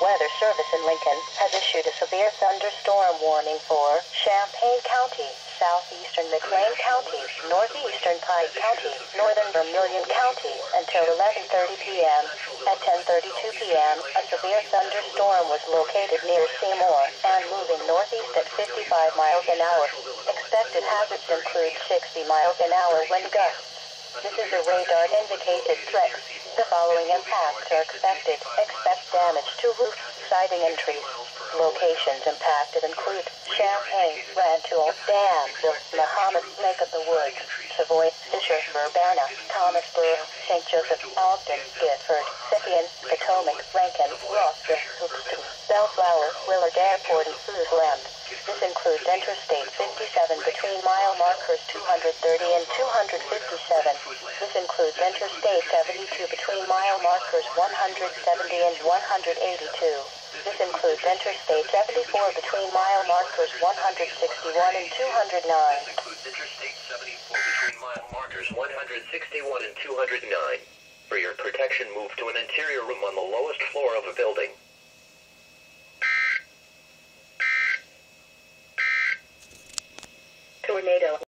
Weather Service in Lincoln has issued a severe thunderstorm warning for Champaign County, southeastern McLean County, northeastern Pike County, northern Vermilion County until 11:30 p.m. At 10:32 p.m., a severe thunderstorm was located near Seymour and moving northeast at 55 miles an hour. Expected hazards include 60 miles an hour wind gusts. This is a radar-indicated threat. The following impacts are expected. Expect damage to roofs, siding, and trees. Locations impacted include Champaign, Rantoul, Danville, Mahomet, Lake of the Woods, Savoy, Fisher, Urbana, Thomasboro, St. Joseph, Ogden, Gifford, Scythian, Potomac, Rankin, Rossville, Houston, Bellflower, Willard Airport, and Suitland. This includes Interstate 57 between mile markers 230 and 257. This includes Interstate 72 between mile markers 170 and 182. This includes Interstate 74 between mile markers 161 and 209. Interstate 74 between mile markers 161 and 209. For your protection, move to an interior room on the lowest